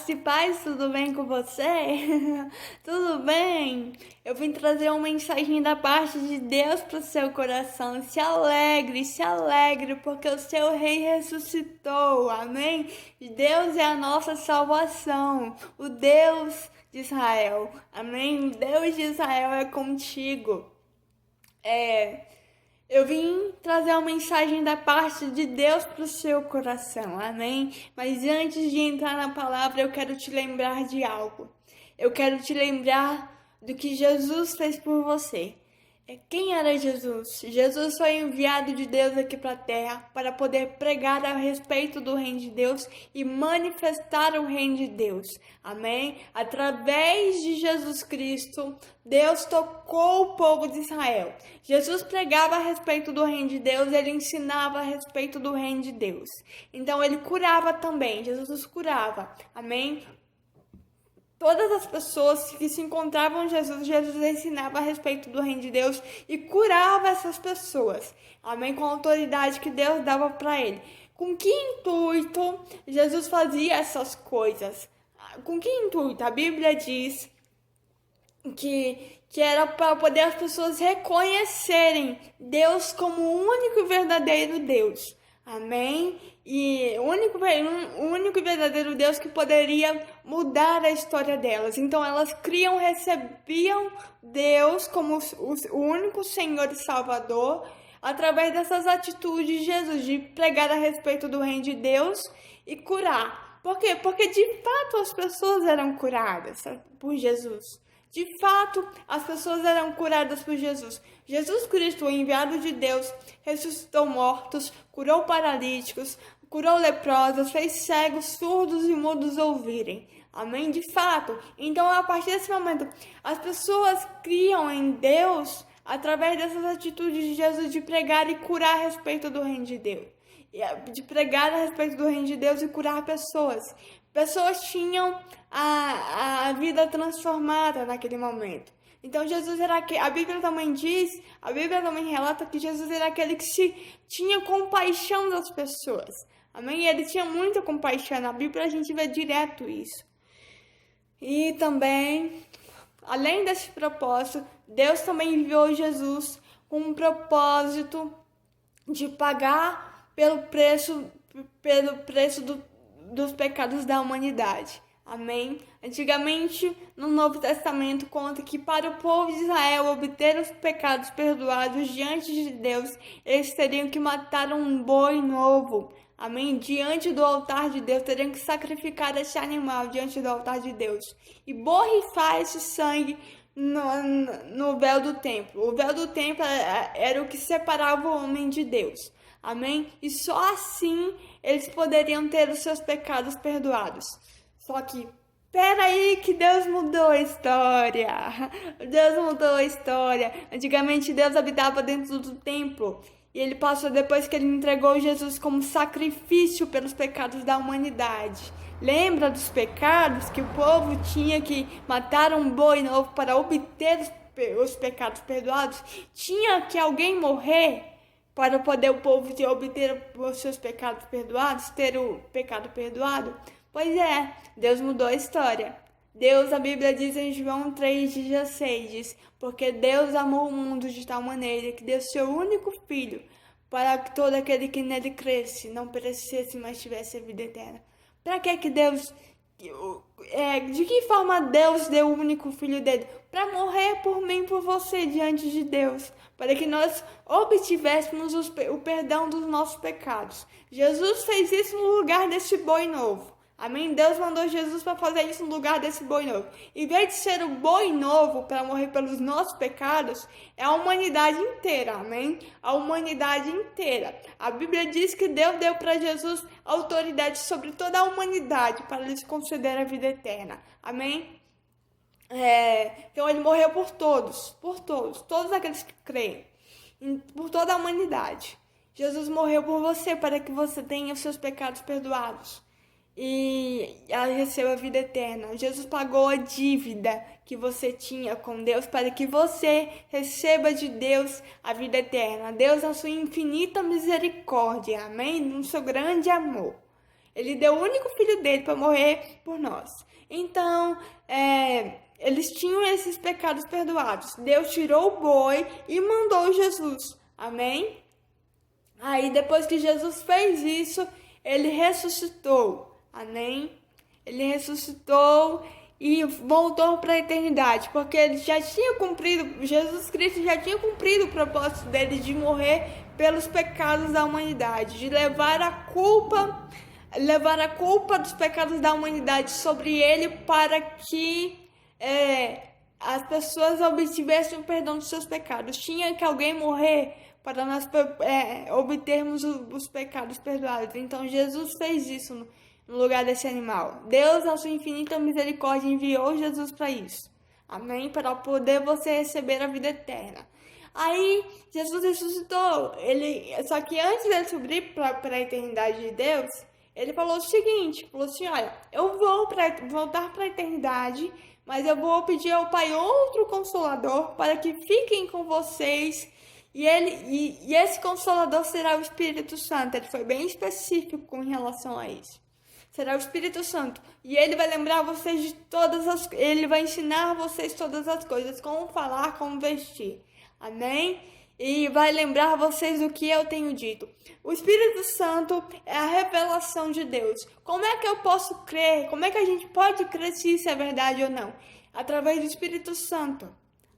Graça e paz, tudo bem com você? Tudo bem? Eu vim trazer uma mensagem da parte de Deus para o seu coração. Se alegre, porque o seu rei ressuscitou. Amém? Deus é a nossa salvação, o Deus de Israel. Amém? O Deus de Israel é contigo. Eu vim trazer uma mensagem da parte de Deus para o seu coração, amém? Mas antes de entrar na palavra, eu quero te lembrar de algo. Eu quero te lembrar do que Jesus fez por você. Quem era Jesus? Jesus foi enviado de Deus aqui para a terra para poder pregar a respeito do reino de Deus e manifestar o reino de Deus. Amém? Através de Jesus Cristo, Deus tocou o povo de Israel. Jesus pregava a respeito do reino de Deus, ele ensinava a respeito do reino de Deus. Então ele curava também, Jesus curava. Amém? Todas as pessoas que se encontravam em Jesus, Jesus ensinava a respeito do reino de Deus e curava essas pessoas. Amém? Com a autoridade que Deus dava para ele. Com que intuito Jesus fazia essas coisas? Com que intuito? A Bíblia diz que era para poder as pessoas reconhecerem Deus como o único e verdadeiro Deus. Amém? E o único e verdadeiro Deus que poderia mudar a história delas. Então elas recebiam Deus como o único Senhor e Salvador através dessas atitudes de Jesus, de pregar a respeito do reino de Deus e curar. Por quê? Porque de fato as pessoas eram curadas por Jesus. De fato, as pessoas eram curadas por Jesus. Jesus Cristo, o enviado de Deus, ressuscitou mortos, curou paralíticos, curou leprosos, fez cegos, surdos e mudos ouvirem. Amém? De fato. Então, a partir desse momento, as pessoas criam em Deus através dessas atitudes de Jesus de pregar e curar a respeito do reino de Deus. De pregar a respeito do reino de Deus e curar pessoas. Pessoas tinham a vida transformada naquele momento. Então Jesus era aquele, a Bíblia também relata que Jesus era aquele que tinha compaixão das pessoas. Amém? Ele tinha muita compaixão. Na Bíblia a gente vê direto isso. E também, além desse propósito, Deus também enviou Jesus com um propósito de pagar pelo preço dos pecados da humanidade. Amém? Antigamente, no Novo Testamento, conta que para o povo de Israel obter os pecados perdoados diante de Deus, eles teriam que matar um boi novo. Amém? Diante do altar de Deus, teriam que sacrificar esse animal diante do altar de Deus e borrifar esse sangue no véu do templo. O véu do templo era o que separava o homem de Deus. Amém? E só assim eles poderiam ter os seus pecados perdoados. Só que, peraí que Deus mudou a história. Deus mudou a história. Antigamente Deus habitava dentro do templo. E ele passou depois que ele entregou Jesus como sacrifício pelos pecados da humanidade. Lembra dos pecados que o povo tinha que matar um boi novo para obter os pecados perdoados? Tinha que alguém morrer para poder o povo obter os seus pecados perdoados, ter o pecado perdoado? Pois é, Deus mudou a história. Deus, a Bíblia diz em João 3,16, diz: porque Deus amou o mundo de tal maneira que deu seu único filho, para que todo aquele que nele cresce não perecesse, mas tivesse a vida eterna. Para que Deus... de que forma Deus deu o único filho dele? Para morrer por mim e por você diante de Deus, para que nós obtivéssemos o perdão dos nossos pecados. Jesus fez isso no lugar desse boi novo. Amém? Deus mandou Jesus para fazer isso no lugar desse boi novo. Em vez de ser o boi novo para morrer pelos nossos pecados, é a humanidade inteira. Amém? A humanidade inteira. A Bíblia diz que Deus deu para Jesus autoridade sobre toda a humanidade para lhes conceder a vida eterna. Amém? Então ele morreu por todos aqueles que creem, por toda a humanidade. Jesus morreu por você para que você tenha os seus pecados perdoados e receba a vida eterna. Jesus pagou a dívida que você tinha com Deus para que você receba de Deus a vida eterna. Deus, na sua infinita misericórdia, amém? No seu grande amor, Ele deu o único filho dele para morrer por nós. Então, eles tinham esses pecados perdoados. Deus tirou o boi e mandou Jesus. Amém? Aí, depois que Jesus fez isso, ele ressuscitou. Amém? Ele ressuscitou e voltou para a eternidade, porque ele já tinha cumprido, Jesus Cristo já tinha cumprido o propósito dele de morrer pelos pecados da humanidade, de levar a culpa dos pecados da humanidade sobre ele, para que as pessoas obtivessem o perdão dos seus pecados. Tinha que alguém morrer para nós obtermos os pecados perdoados. Então Jesus fez isso no lugar desse animal. Deus, na sua infinita misericórdia, enviou Jesus para isso. Amém? Para poder você receber a vida eterna. Aí Jesus ressuscitou. Só que antes de subir para a eternidade de Deus, ele falou o seguinte, falou assim, olha, eu vou voltar para a eternidade, mas eu vou pedir ao Pai outro Consolador para que fiquem com vocês, e esse Consolador será o Espírito Santo. Ele foi bem específico com relação a isso. Será o Espírito Santo, e ele vai lembrar vocês de ele vai ensinar vocês todas as coisas, como falar, como vestir. Amém? E vai lembrar vocês do que eu tenho dito. O Espírito Santo é a revelação de Deus. Como é que eu posso crer? Como é que a gente pode crer se isso é verdade ou não? Através do Espírito Santo.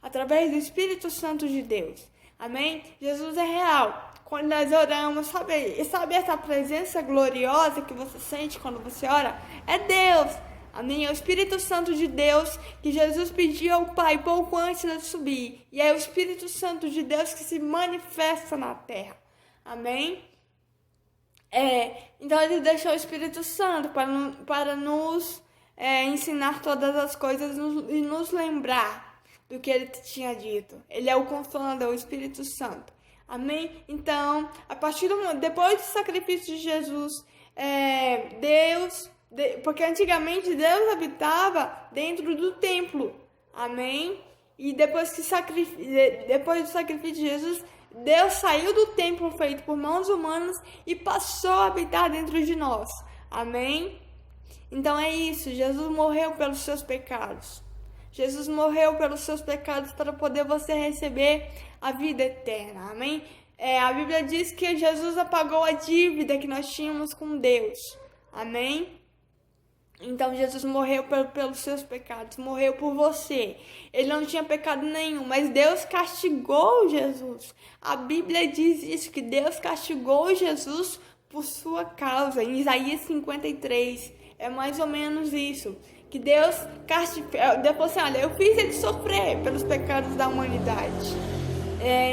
Através do Espírito Santo de Deus. Amém? Jesus é real. Quando nós oramos, sabe essa presença gloriosa que você sente quando você ora? É Deus. Amém? É o Espírito Santo de Deus que Jesus pediu ao Pai pouco antes de subir. E é o Espírito Santo de Deus que se manifesta na terra. Amém? Então ele deixou o Espírito Santo para nos ensinar todas as coisas e nos lembrar do que ele tinha dito. Ele é o Consolador, o Espírito Santo. Amém? Então, depois do sacrifício de Jesus, porque antigamente Deus habitava dentro do templo. Amém? E depois do sacrifício de Jesus, Deus saiu do templo feito por mãos humanas e passou a habitar dentro de nós. Amém? Então é isso. Jesus morreu pelos seus pecados. Jesus morreu pelos seus pecados para poder você receber a vida eterna. Amém? A Bíblia diz que Jesus apagou a dívida que nós tínhamos com Deus. Amém? Então Jesus morreu pelos seus pecados, morreu por você. Ele não tinha pecado nenhum, mas Deus castigou Jesus. A Bíblia diz isso, que Deus castigou Jesus por sua causa. Em Isaías 53, é mais ou menos isso. Que Deus falou assim, olha, eu fiz ele sofrer pelos pecados da humanidade.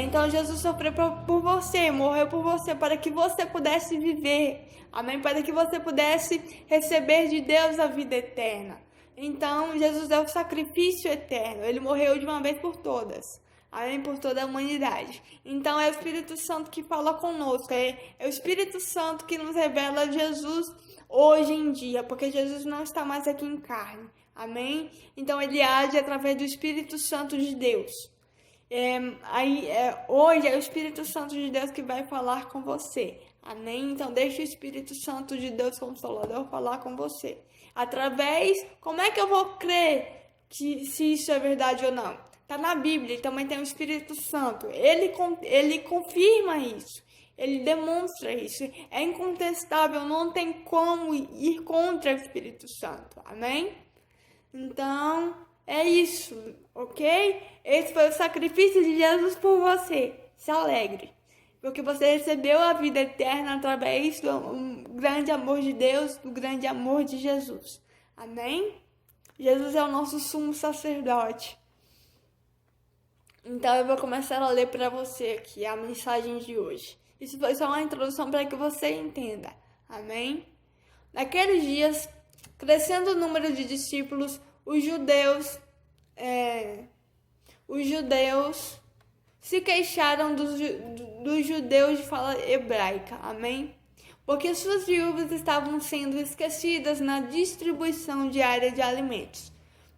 Então Jesus sofreu por você, morreu por você, para que você pudesse viver. Amém? Para que você pudesse receber de Deus a vida eterna. Então Jesus é o sacrifício eterno. Ele morreu de uma vez por todas. Amém? Por toda a humanidade. Então é o Espírito Santo que fala conosco. É o Espírito Santo que nos revela Jesus hoje em dia. Porque Jesus não está mais aqui em carne. Amém? Então ele age através do Espírito Santo de Deus. Hoje é o Espírito Santo de Deus que vai falar com você. Amém? Então deixa o Espírito Santo de Deus Consolador falar com você. Como é que eu vou crer se isso é verdade ou não? Está na Bíblia, e também tem o Espírito Santo. Ele confirma isso. Ele demonstra isso. É incontestável, não tem como ir contra o Espírito Santo. Amém? Então, é isso, ok? Esse foi o sacrifício de Jesus por você. Se alegre. Porque você recebeu a vida eterna através do grande amor de Deus, do grande amor de Jesus. Amém? Jesus é o nosso sumo sacerdote. Então eu vou começar a ler para você aqui a mensagem de hoje. Isso foi só uma introdução para que você entenda. Amém? Naqueles dias, crescendo o número de discípulos, os judeus se queixaram dos judeus de fala hebraica, amém? Porque suas viúvas estavam sendo esquecidas na distribuição diária de alimentos.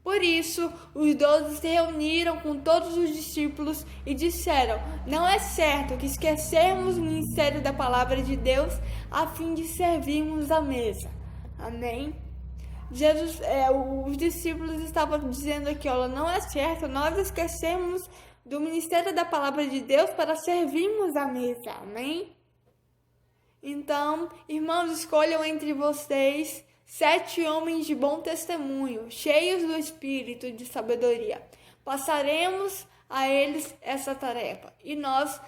Por isso, os 12 se reuniram com todos os discípulos e disseram: não é certo que esquecermos o ministério da palavra de Deus a fim de servirmos à mesa. Amém? Os discípulos estavam dizendo aqui: olha, não é certo nós esquecermos do ministério da palavra de Deus para servirmos à mesa. Amém? Então, irmãos, escolham entre vocês 7 homens de bom testemunho, cheios do espírito de sabedoria. Passaremos a eles essa tarefa e nos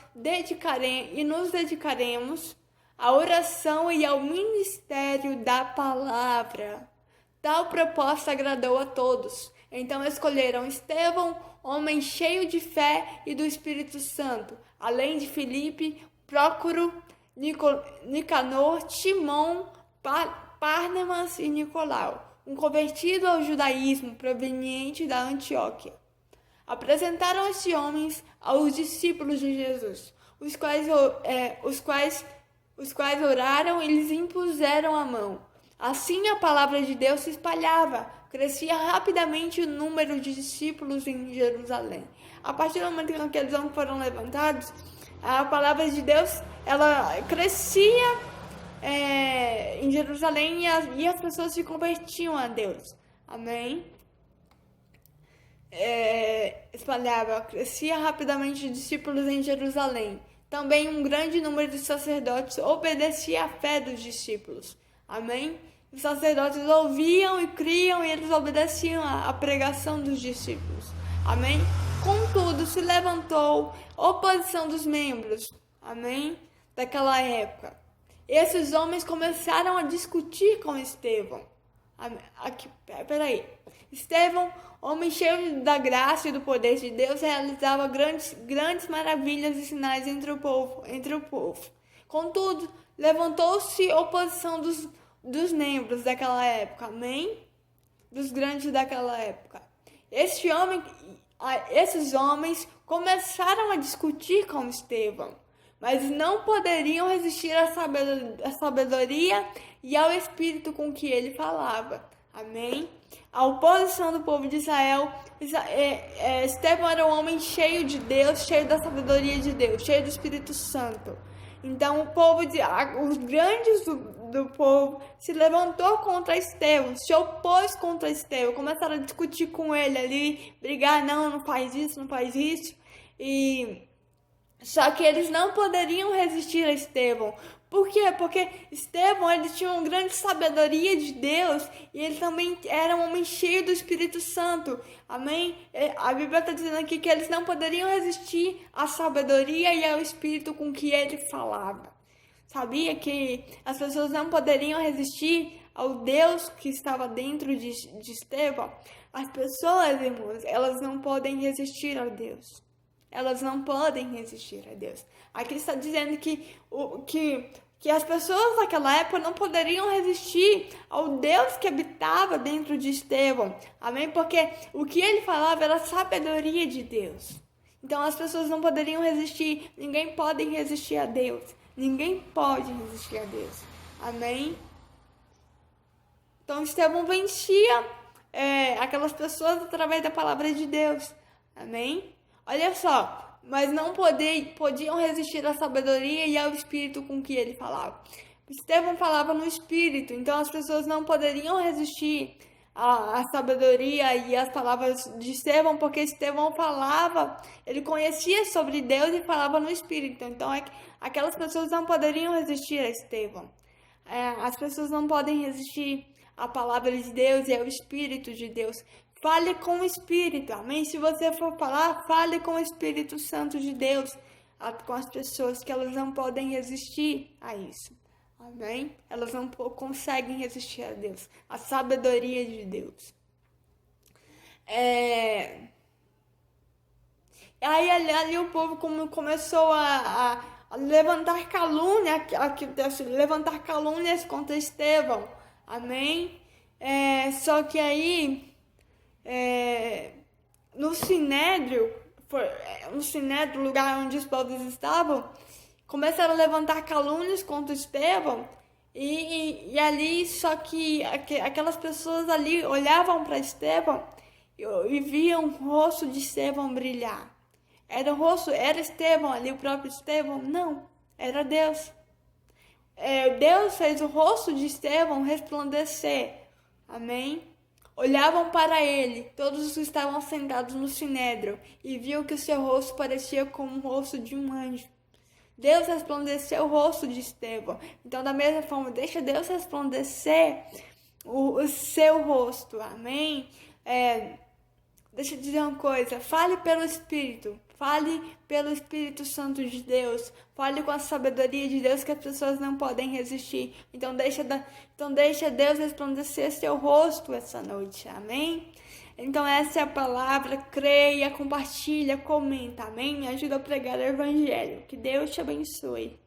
dedicaremos à oração e ao ministério da palavra. Tal proposta agradou a todos. Então escolheram Estevão, homem cheio de fé e do Espírito Santo, além de Filipe, Prócoro, Nicanor, Timão, Párnemas e Nicolau, um convertido ao judaísmo proveniente da Antioquia. Apresentaram esses homens aos discípulos de Jesus, os quais oraram e lhes impuseram a mão. Assim a palavra de Deus se espalhava, crescia rapidamente o número de discípulos em Jerusalém. A partir do momento que aqueles homens foram levantados, a palavra de Deus ela crescia em Jerusalém e as pessoas se convertiam a Deus. Amém? Crescia rapidamente os discípulos em Jerusalém. Também um grande número de sacerdotes obedecia à fé dos discípulos. Amém? Os sacerdotes ouviam e criam e eles obedeciam à pregação dos discípulos. Amém? Contudo, se levantou oposição dos membros, amém? Daquela época. Esses homens começaram a discutir com Estevão. Estevão, homem cheio da graça e do poder de Deus, realizava grandes maravilhas e sinais entre o povo. Contudo, levantou-se oposição dos membros daquela época, amém? Dos grandes daquela época. Esses homens começaram a discutir com Estevão, mas não poderiam resistir à sabedoria e ao espírito com que ele falava. Amém? A oposição do povo de Israel, Estevão era um homem cheio de Deus, cheio da sabedoria de Deus, cheio do Espírito Santo. Então os grandes do povo se levantou contra Estevão, se opôs contra Estevão, começaram a discutir com ele ali, brigar, não faz isso, não faz isso. Só que eles não poderiam resistir a Estevão. Por quê? Porque Estevão, ele tinha uma grande sabedoria de Deus e ele também era um homem cheio do Espírito Santo. Amém? A Bíblia está dizendo aqui que eles não poderiam resistir à sabedoria e ao Espírito com que ele falava. Sabia que as pessoas não poderiam resistir ao Deus que estava dentro de Estevão? As pessoas, irmãos, elas não podem resistir ao Deus. Elas não podem resistir a Deus. Aqui está dizendo que as pessoas naquela época não poderiam resistir ao Deus que habitava dentro de Estevão. Amém? Porque o que ele falava era a sabedoria de Deus. Então as pessoas não poderiam resistir. Ninguém pode resistir a Deus. Ninguém pode resistir a Deus. Amém? Então Estevão vencia aquelas pessoas através da palavra de Deus. Amém? Olha só, mas não podiam resistir à sabedoria e ao espírito com que ele falava. Estevão falava no espírito, então as pessoas não poderiam resistir à sabedoria e às palavras de Estevão, porque Estevão falava, ele conhecia sobre Deus e falava no espírito. Então aquelas pessoas não poderiam resistir a Estevão. As pessoas não podem resistir à palavra de Deus e ao espírito de Deus. Fale com o Espírito, amém? Se você for falar, fale com o Espírito Santo de Deus, com as pessoas, que elas não podem resistir a isso, amém? Elas não conseguem resistir a Deus, a sabedoria de Deus. Aí ali o povo começou a levantar levantar calúnias contra Estevão, amém? Só que aí no Sinédrio, lugar onde os povos estavam, começaram a levantar calúnias contra Estevão e ali, só que aquelas pessoas ali olhavam para Estevão e viam o rosto de Estevão brilhar. Era Estevão ali, o próprio Estevão? Não, era Deus. Deus fez o rosto de Estevão resplandecer. Amém? Olhavam para ele, todos os que estavam sentados no sinédrio, e viam que o seu rosto parecia como o rosto de um anjo. Deus resplandeceu o rosto de Estevão. Então, da mesma forma, deixa Deus resplandecer o seu rosto. Amém? Deixa eu dizer uma coisa, fale pelo Espírito Santo de Deus, fale com a sabedoria de Deus que as pessoas não podem resistir. Então deixa Deus resplandecer seu rosto essa noite, amém? Então essa é a palavra, creia, compartilha, comenta, amém? Me ajuda a pregar o Evangelho, que Deus te abençoe.